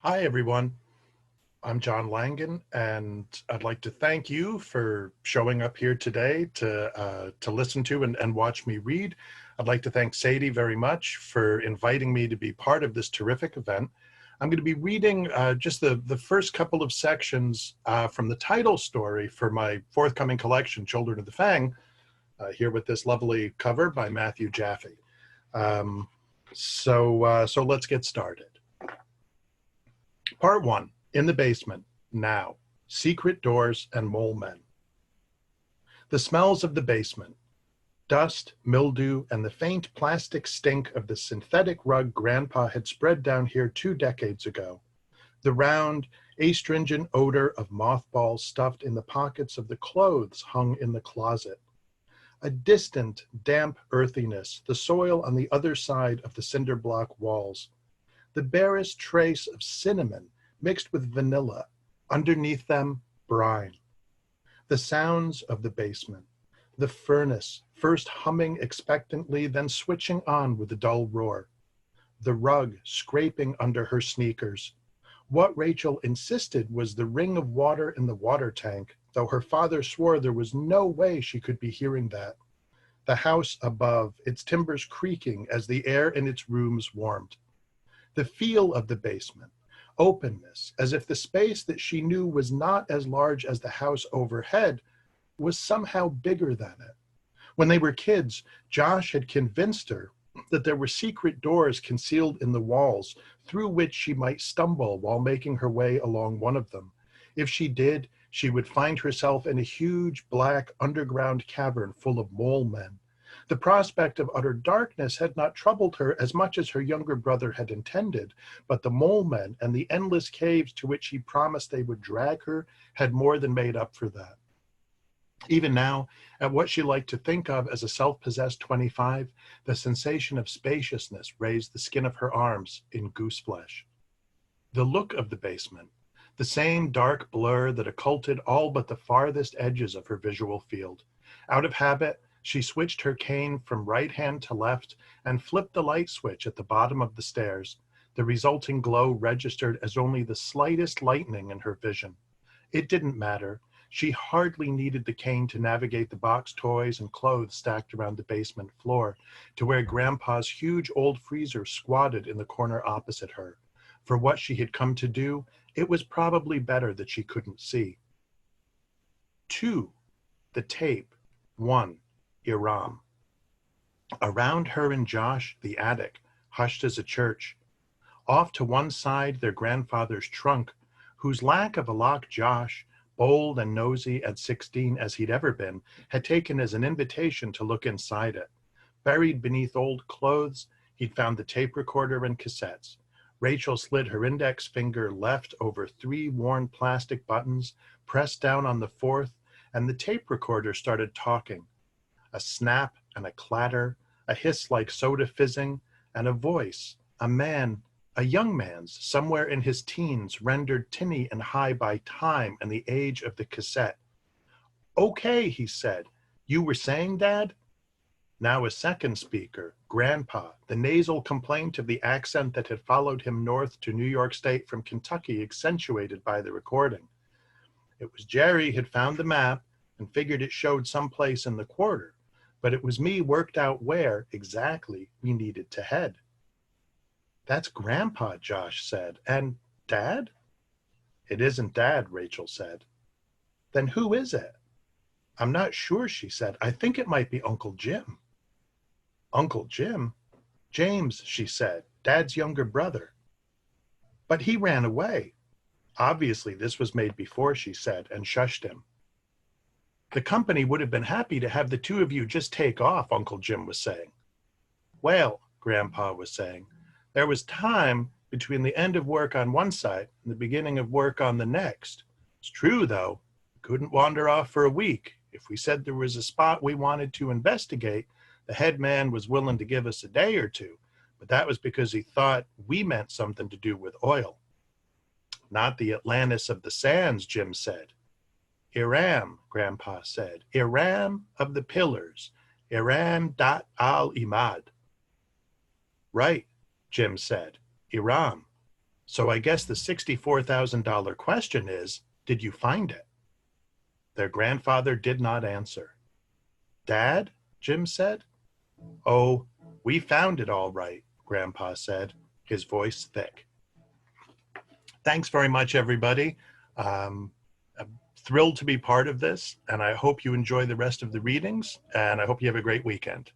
Hi, everyone. I'm John Langan, and I'd like to thank you for showing up here today to listen to and watch me read. I'd like to thank Sadie very much for inviting me to be part of this terrific event. I'm going to be reading just the first couple of sections from the title story for my forthcoming collection, Children of the Fang, here with this lovely cover by Matthew Jaffe. So let's get started. Part 1, In the Basement, Now, Secret Doors and Mole Men. The smells of the basement, dust, mildew, and the faint plastic stink of the synthetic rug Grandpa had spread down here 2 decades ago. The round, astringent odor of mothballs stuffed in the pockets of the clothes hung in the closet. A distant, damp earthiness, the soil on the other side of the cinder block walls. The barest trace of cinnamon mixed with vanilla, underneath them, brine. The sounds of the basement, the furnace, first humming expectantly, then switching on with a dull roar. The rug scraping under her sneakers. What Rachel insisted was the ring of water in the water tank, though her father swore there was no way she could be hearing that. The house above, its timbers creaking as the air in its rooms warmed. The feel of the basement, openness, as if the space that she knew was not as large as the house overhead was somehow bigger than it. When they were kids, Josh had convinced her that there were secret doors concealed in the walls through which she might stumble while making her way along one of them. If she did, she would find herself in a huge black underground cavern full of mole men. The prospect of utter darkness had not troubled her as much as her younger brother had intended, but the mole men and the endless caves to which he promised they would drag her had more than made up for that. Even now, at what she liked to think of as a self-possessed 25, the sensation of spaciousness raised the skin of her arms in goose flesh. The look of the basement, the same dark blur that occulted all but the farthest edges of her visual field. Out of habit, she switched her cane from right hand to left and flipped the light switch at the bottom of the stairs. The resulting glow registered as only the slightest lightening in her vision. It didn't matter. She hardly needed the cane to navigate the box toys and clothes stacked around the basement floor to where Grandpa's huge old freezer squatted in the corner opposite her. For what she had come to do, it was probably better that she couldn't see. 2. The tape. 1. Iram. Around her and Josh, the attic, hushed as a church. Off to one side, their grandfather's trunk, whose lack of a lock Josh, bold and nosy at 16 as he'd ever been, had taken as an invitation to look inside it. Buried beneath old clothes, he'd found the tape recorder and cassettes. Rachel slid her index finger left over 3 worn plastic buttons, pressed down on the 4th, and the tape recorder started talking. A snap and a clatter, a hiss like soda fizzing, and a voice, a young man's, somewhere in his teens, rendered tinny and high by time and the age of the cassette. "Okay," he said. "You were saying, Dad?" Now a second speaker, Grandpa, the nasal complaint of the accent that had followed him north to New York State from Kentucky accentuated by the recording. It was Jerry had found the map and figured it showed someplace in the quarter, but it was me worked out where exactly we needed to head. "That's Grandpa," Josh said. "And Dad?" "It isn't Dad," Rachel said. "Then who is it?" "I'm not sure," she said. "I think it might be Uncle Jim." "Uncle Jim?" "James," she said, "Dad's younger brother." "But he ran away." Obviously, this was made before, she said, and shushed him. "The company would have been happy to have the two of you just take off," Uncle Jim was saying. "Well," Grandpa was saying, "there was time between the end of work on one side and the beginning of work on the next. It's true, though, we couldn't wander off for a week. If we said there was a spot we wanted to investigate, the head man was willing to give us a day or two, but that was because he thought we meant something to do with oil." "Not the Atlantis of the sands," Jim said. "Iram," Grandpa said. "Iram of the pillars. Iram Dat al Imad." "Right," Jim said. "Iram." So I guess the $64,000 question is, did you find it? Their grandfather did not answer. Dad, Jim said. Oh, we found it all right, Grandpa said, his voice thick. Thanks very much, everybody. I'm thrilled to be part of this, and I hope you enjoy the rest of the readings, and I hope you have a great weekend.